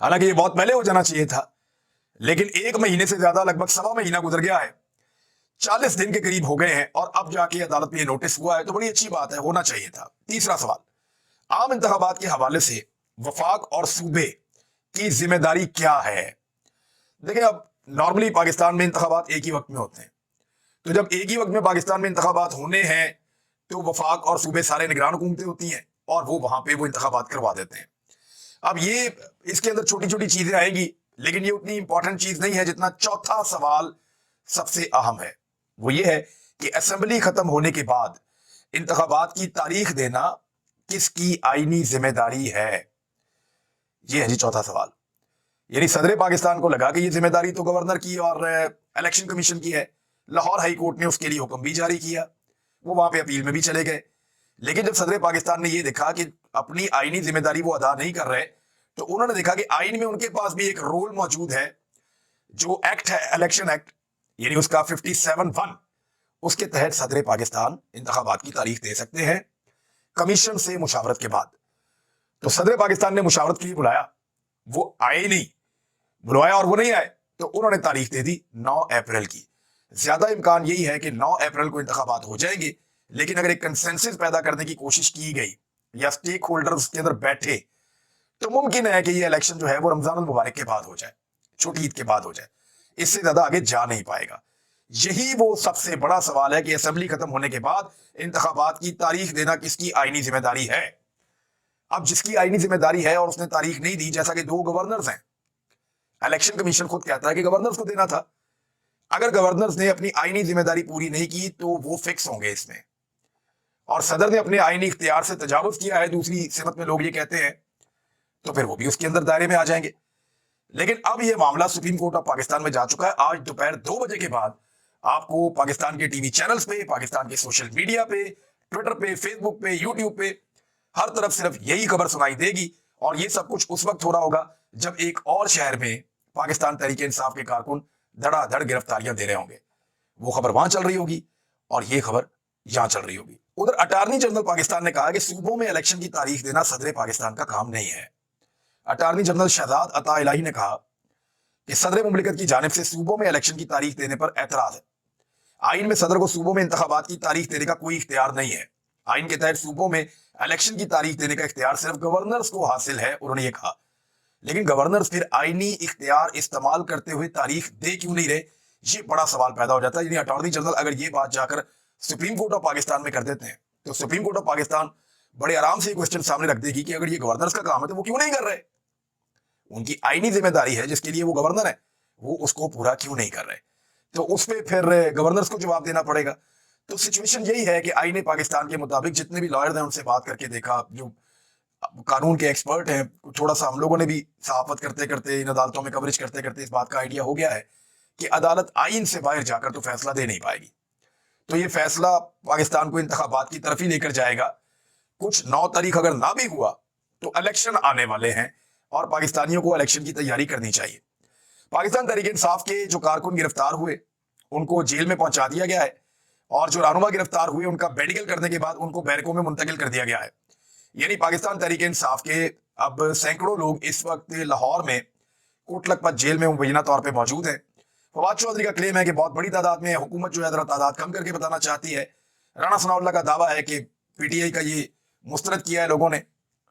حالانکہ یہ بہت پہلے ہو جانا چاہیے تھا، لیکن 1 مہینے سے زیادہ، لگ بھگ 1.25 مہینہ گزر گیا ہے، 40 دن کے قریب ہو گئے ہیں، اور اب جا کے عدالت میں یہ نوٹس ہوا ہے، تو بڑی اچھی بات ہے، ہونا چاہیے تھا۔ تیسرا سوال، عام انتخابات کے حوالے سے وفاق اور صوبے کی ذمہ داری کیا ہے؟ دیکھیں، اب نارملی پاکستان میں انتخابات ایک ہی وقت میں ہوتے ہیں، تو جب ایک ہی وقت میں پاکستان میں انتخابات ہونے ہیں تو وفاق اور صوبے سارے نگران حکومتیں ہوتی ہیں، اور وہ وہاں پہ وہ انتخابات کروا دیتے ہیں۔ اب یہ اس کے اندر چھوٹی چھوٹی چیزیں آئیں گی، لیکن یہ اتنی امپورٹنٹ چیز نہیں ہے جتنا چوتھا سوال سب سے اہم ہے۔ وہ یہ ہے کہ اسمبلی ختم ہونے کے بعد انتخابات کی تاریخ دینا کس کی آئینی ذمہ داری ہے؟ یہ ہے جی چوتھا سوال۔ یعنی صدر پاکستان کو لگا کہ یہ ذمہ داری تو گورنر کی اور الیکشن کمیشن کی ہے، لاہور ہائی کورٹ نے اس کے لیے حکم بھی جاری کیا، وہ وہاں پہ اپیل میں بھی چلے گئے، لیکن جب صدر پاکستان نے یہ دیکھا کہ اپنی آئینی ذمہ داری وہ ادا نہیں کر رہے، تو انہوں نے دیکھا کہ آئین میں ان کے پاس بھی ایک رول موجود ہے، جو ایکٹ ہے الیکشن ایکٹ، یعنی اس کا 57(1), اس کے تحت صدر پاکستان انتخابات کی تاریخ دے سکتے ہیں کمیشن سے مشاورت کے بعد۔ تو صدر پاکستان نے مشاورت کے لیے بلایا، وہ آئے نہیں، بلوایا اور وہ نہیں آئے، تو انہوں نے تاریخ دے دی 9 اپریل کی۔ زیادہ امکان یہی ہے کہ 9 اپریل کو انتخابات ہو جائیں گے، لیکن اگر ایک کنسنسس پیدا کرنے کی کوشش کی گئی یا سٹیک ہولڈرز کے اندر بیٹھے، تو ممکن ہے کہ یہ الیکشن جو ہے وہ رمضان المبارک کے بعد ہو جائے، چھوٹی عید کے بعد ہو جائے، اس سے زیادہ آگے جا نہیں پائے گا۔ یہی وہ سب سے بڑا سوال ہے کہ اسمبلی ختم ہونے کے بعد انتخابات کی تاریخ دینا کس کی آئینی ذمہ داری ہے؟ اب جس کی آئینی ذمہ داری ہے اور اس نے تاریخ نہیں دی، جیسا کہ 2 گورنرز ہیں، الیکشن کمیشن خود کہتا ہے کہ گورنرز کو دینا تھا، اگر گورنرز نے اپنی آئینی ذمہ داری پوری نہیں کی تو وہ فکس ہوں گے اس میں، اور صدر نے اپنے آئینی اختیار سے تجاوز کیا ہے، دوسری سمت میں لوگ یہ کہتے ہیں، تو پھر وہ بھی اس کے اندر دائرے میں آ جائیں گے۔ لیکن اب یہ معاملہ سپریم کورٹ آف پاکستان میں جا چکا ہے۔ آج دوپہر 2 بجے کے بعد آپ کو پاکستان کے ٹی وی چینلز پہ، پاکستان کے سوشل میڈیا پہ، ٹویٹر پہ، فیس بک پہ، یوٹیوب پہ، ہر طرف صرف یہی خبر سنائی دے گی، اور یہ سب کچھ اس وقت ہو رہا ہوگا جب ایک اور شہر میں پاکستان تحریک انصاف کے کارکن دھڑا دھڑ گرفتاریاں دے رہے ہوں گے۔ وہ خبر وہاں چل رہی ہوگی اور یہ خبر یہاں چل رہی ہوگی۔ ادھر اٹارنی جنرل پاکستان نے کہا کہ صوبوں میں الیکشن کی تاریخ دینا صدر پاکستان کا کام نہیں ہے۔ اٹارنی جنرل شہزاد عطا الہی نے کہا کہ صدر مملکت کی جانب سے صوبوں میں الیکشن کی تاریخ دینے پر اعتراض ہے۔ آئین میں صدر کو صوبوں میں انتخابات کی تاریخ دینے کا کوئی اختیار نہیں ہے۔ آئین کے تحت صوبوں میں الیکشن کی تاریخ دینے کا اختیار صرف گورنرز کو حاصل ہے، انہوں نے یہ کہا۔ لیکن گورنرز پھر آئینی اختیار استعمال کرتے ہوئے تاریخ دے کیوں نہیں رہے؟ یہ بڑا سوال پیدا ہو جاتا ہے۔ یعنی اٹارنی جنرل اگر یہ بات جا کر سپریم کورٹ آف پاکستان میں کر دیتے ہیں، تو سپریم کورٹ آف پاکستان بڑے آرام سے یہ کوسچن سامنے رکھ دے گی کہ اگر یہ گورنرز کا کام ہے تو وہ کیوں نہیں کر رہے؟ ان کی آئینی ذمہ داری ہے جس کے لیے وہ گورنر ہے، وہ اس کو پورا کیوں نہیں کر رہے؟ تو اس پہ پھر گورنرز کو جواب دینا پڑے گا۔ تو سچویشن یہی ہے کہ آئین پاکستان کے مطابق جتنے بھی لائرز ہیں ان سے بات کر کے دیکھا، جو قانون کے ایکسپرٹ ہیں، تھوڑا سا ہم لوگوں نے بھی صحافت کرتے کرتے، ان عدالتوں میں کوریج کرتے کرتے اس بات کا آئیڈیا ہو گیا ہے کہ عدالت آئین سے باہر جا کر تو فیصلہ دے نہیں پائے گی۔ تو یہ فیصلہ پاکستان کو انتخابات کی طرف ہی لے کر جائے گا۔ کچھ 9 تاریخ اگر نہ بھی ہوا تو الیکشن آنے والے ہیں، اور پاکستانیوں کو الیکشن کی تیاری کرنی چاہیے۔ پاکستان تحریک انصاف کے جو کارکن گرفتار ہوئے ان کو جیل میں پہنچا دیا گیا ہے، اور جو رہنما گرفتار ہوئے ان کا میڈیکل کرنے کے بعد ان کو بیرکوں میں منتقل کر دیا گیا ہے۔ یعنی پاکستان تحریک انصاف کے اب سینکڑوں لوگ اس وقت لاہور میں کوٹ لکھپت جیل میں مبینہ طور پہ موجود ہیں۔ فواد چودھری کا کلیم ہے کہ بہت بڑی تعداد میں حکومت جو ہے ذرا تعداد کم کر کے بتانا چاہتی ہے۔ رانا ثناء اللہ کا دعویٰ ہے کہ پی ٹی آئی کا یہ مسترد کیا ہے لوگوں نے،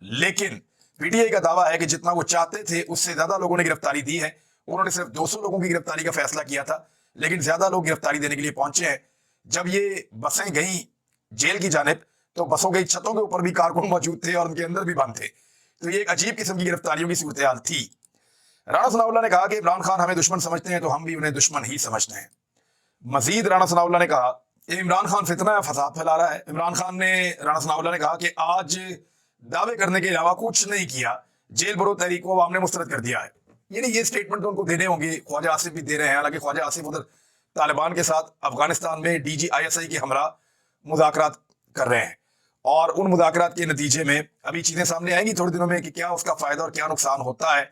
لیکن پی ٹی آئی کا دعویٰ ہے کہ جتنا وہ چاہتے تھے اس سے زیادہ لوگوں نے گرفتاری دی ہے۔ انہوں نے صرف 200 لوگوں کی گرفتاری کا فیصلہ کیا تھا، لیکن زیادہ لوگ گرفتاری دینے کے لیے پہنچے ہیں۔ جب یہ بسیں گئیں جیل کی جانب تو بسوں کی چھتوں کے اوپر بھی کارکن موجود تھے اور ان کے اندر بھی بند تھے، تو یہ ایک عجیب قسم کی گرفتاریوں کی صورتحال تھی۔ رانا ثناء اللہ نے کہا کہ عمران خان ہمیں دشمن سمجھتے ہیں تو ہم بھی انہیں دشمن ہی سمجھتے ہیں۔ مزید رانا ثناء اللہ نے کہا کہ عمران خان فتنہ ہے، فساد پھیلا رہا ہے۔ رانا ثناء اللہ نے کہا کہ آج دعوے کرنے کے علاوہ کچھ نہیں کیا، جیل برو تحریک کو عوام نے مسترد کر دیا ہے۔ یعنی یہ سٹیٹمنٹ تو ان کو دینے ہوں گے، خواجہ آصف بھی دے رہے ہیں، حالانکہ خواجہ آصف ادھر طالبان کے ساتھ افغانستان میں D G I S I کے ہمراہ مذاکرات کر رہے ہیں، اور ان مذاکرات کے نتیجے میں ابھی چیزیں سامنے آئیں گی تھوڑے دنوں میں کہ کیا اس کا فائدہ اور کیا نقصان ہوتا ہے۔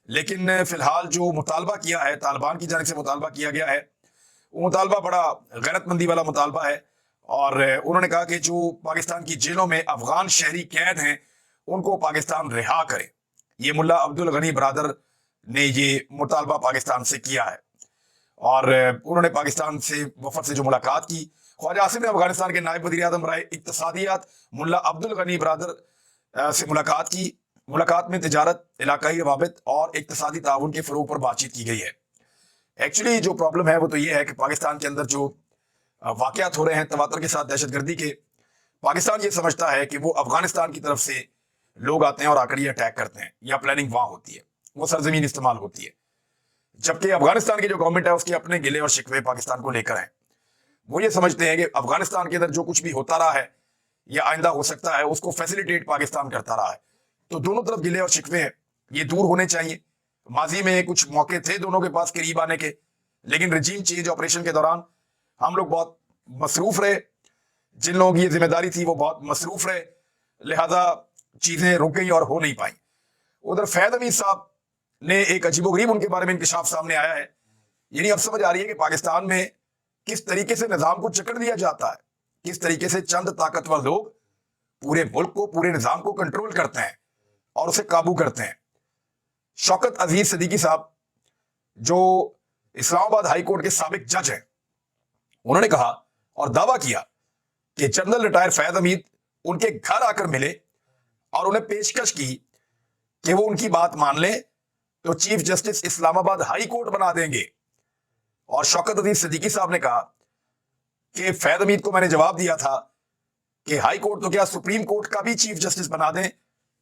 لیکن فی الحال جو مطالبہ کیا ہے، طالبان کی جانب سے مطالبہ کیا گیا ہے، وہ مطالبہ بڑا غیرت مندی والا مطالبہ ہے، اور انہوں نے کہا کہ جو پاکستان کی جیلوں میں افغان شہری قید ہیں ان کو پاکستان رہا کرے۔ یہ ملا عبد الغنی برادر نے یہ مطالبہ پاکستان سے کیا ہے، اور انہوں نے پاکستان سے وفد سے جو ملاقات کی، خواجہ عاصم نے افغانستان کے نائب وزیر اعظم برائے اقتصادیات ملا عبد الغنی برادر سے ملاقات کی۔ ملاقات میں تجارت، علاقائی روابط اور اقتصادی تعاون کے فروغ پر بات چیت کی گئی ہے۔ ایکچولی جو پرابلم ہے وہ تو یہ ہے کہ پاکستان کے اندر جو واقعات ہو رہے ہیں تواتر کے ساتھ دہشت گردی کے، پاکستان یہ سمجھتا ہے کہ وہ افغانستان کی طرف سے لوگ آتے ہیں اور آ کر یہ اٹیک کرتے ہیں، یا پلاننگ وہاں ہوتی ہے، وہ سرزمین استعمال ہوتی ہے، جبکہ افغانستان کی جو گورنمنٹ ہے اس کے اپنے گلے اور شکوے پاکستان کو لے کر ہیں۔ وہ یہ سمجھتے ہیں کہ افغانستان کے اندر جو کچھ بھی ہوتا رہا ہے یا آئندہ ہو سکتا ہے اس کو فیسیلیٹیٹ پاکستان کرتا رہا ہے، تو دونوں طرف گلے اور شکوے ہیں، یہ دور ہونے چاہیے۔ ماضی میں کچھ موقع تھے دونوں کے پاس قریب آنے کے، لیکن رجیم چینج آپریشن کے دوران ہم لوگ بہت مصروف رہے، جن لوگوں کی یہ ذمہ داری تھی وہ بہت مصروف رہے، لہذا چیزیں رک گئی اور ہو نہیں پائیں۔ ادھر فیض حمید صاحب نے ایک عجیب و غریب ان کے بارے میں انکشاف سامنے آیا ہے، یعنی اب سمجھ آ رہی ہے کہ پاکستان میں کس طریقے سے نظام کو چکر دیا جاتا ہے، کس طریقے سے چند طاقتور لوگ پورے ملک کو، پورے نظام کو کنٹرول کرتے ہیں اور اسے قابو کرتے ہیں۔ شوکت عزیز صدیقی صاحب جو اسلام آباد ہائی کورٹ کے سابق جج ہیں، انہوں نے کہا اور دعویٰ کیا کہ جنرل ریٹائر فیض حمید ان کے گھر آ کر ملے اور انہیں پیشکش کی کہ وہ ان کی بات مان لیں تو چیف جسٹس اسلام آباد ہائی کورٹ بنا دیں گے۔ اور شوکت عزیز صدیقی صاحب نے کہا کہ فیض حمید کو میں نے جواب دیا تھا کہ ہائی کورٹ تو کیا سپریم کورٹ کا بھی چیف جسٹس بنا دیں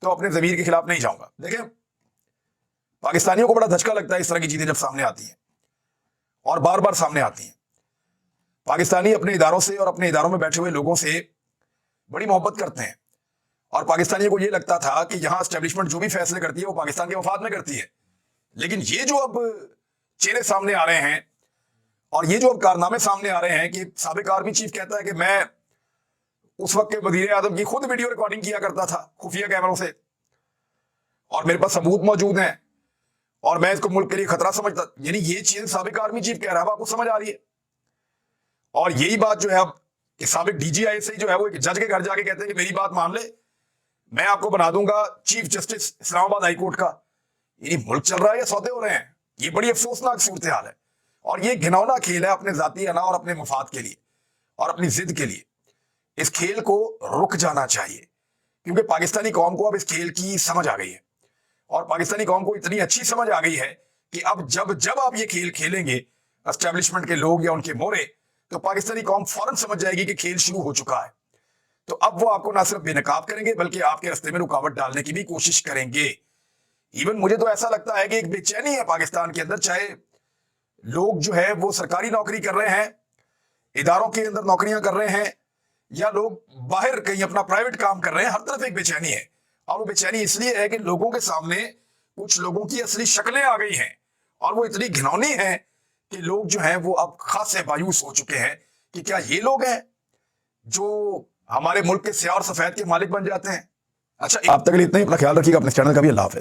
تو اپنے ضمیر کے خلاف نہیں جاؤں گا۔ دیکھیں، پاکستانیوں کو بڑا دھچکا لگتا ہے اس طرح کی چیزیں جب سامنے آتی ہیں، اور بار بار سامنے آتی ہیں۔ پاکستانی اپنے اداروں سے اور اپنے اداروں میں بیٹھے ہوئے لوگوں سے بڑی محبت کرتے ہیں، اور پاکستانیوں کو یہ لگتا تھا کہ یہاں اسٹیبلشمنٹ جو بھی فیصلے کرتی ہے وہ پاکستان کے مفاد میں کرتی ہے۔ لیکن یہ جو اب چہرے سامنے آ رہے ہیں اور یہ جو اب کارنامے سامنے آ رہے ہیں کہ سابق آرمی چیف کہتا ہے کہ میں اس وقت کے وزیر اعظم کی خود ویڈیو ریکارڈنگ کیا کرتا تھا خفیہ کیمروں سے، اور میرے پاس ثبوت موجود ہیں اور میں اس کو ملک کے لیے خطرہ سمجھتا، یعنی یہ چیز سابق آرمی چیف کہہ رہا ہے، آپ کو سمجھ آ رہی ہے؟ اور یہی بات جو ہے اب کہ سابق ڈی جی آئی سے جو ہے وہ ایک جج کے گھر جا کے کہتے ہیں کہ میری بات مان لے، میں آپ کو بنا دوں گا چیف جسٹس اسلام آباد ہائی کورٹ کا۔ یعنی ملک چل رہا ہے یا سودے ہو رہے ہیں؟ یہ بڑی افسوسناک صورتحال ہے، اور یہ گھنونا کھیل ہے اپنے ذاتی انا اور اپنے مفاد کے لیے اور اپنی ضد کے لیے۔ اس کھیل کو رک جانا چاہیے، کیونکہ پاکستانی قوم کو اب اس کھیل کی سمجھ آ گئی ہے، اور پاکستانی قوم کو اتنی اچھی سمجھ آ گئی ہے کہ اب جب آپ یہ کھیل کھیلیں گے اسٹیبلشمنٹ کے لوگ یا ان کے مورے، تو پاکستانی قوم فوراً سمجھ جائے گی کہ کھیل شروع ہو چکا ہے۔ تو اب وہ آپ کو نہ صرف بے نقاب کریں گے بلکہ آپ کے راستے میں رکاوٹ ڈالنے کی بھی کوشش کریں گے۔ ایون مجھے تو ایسا لگتا ہے کہ ایک بے چینی ہے پاکستان کے اندر، چاہے لوگ جو ہے وہ سرکاری نوکری کر رہے ہیں، اداروں کے اندر نوکریاں کر رہے ہیں، یا لوگ باہر کہیں اپنا پرائیویٹ کام کر رہے ہیں، ہر طرف ایک بے چینی ہے۔ اور وہ بے چینی اس لیے ہے کہ لوگوں کے سامنے کچھ لوگوں کی اصلی شکلیں آ گئی ہیں، اور وہ اتنی گھنونی ہیں کہ لوگ جو ہیں وہ اب خاصے مایوس ہو چکے ہیں کہ کیا یہ لوگ ہیں جو ہمارے ملک کے سیاہ اور سفید کے مالک بن جاتے ہیں۔ اچھا، آپ تک اتنا ہی، اپنا خیال رکھیے گا، اپنے چینل کا بھی۔ اللہ حافظ۔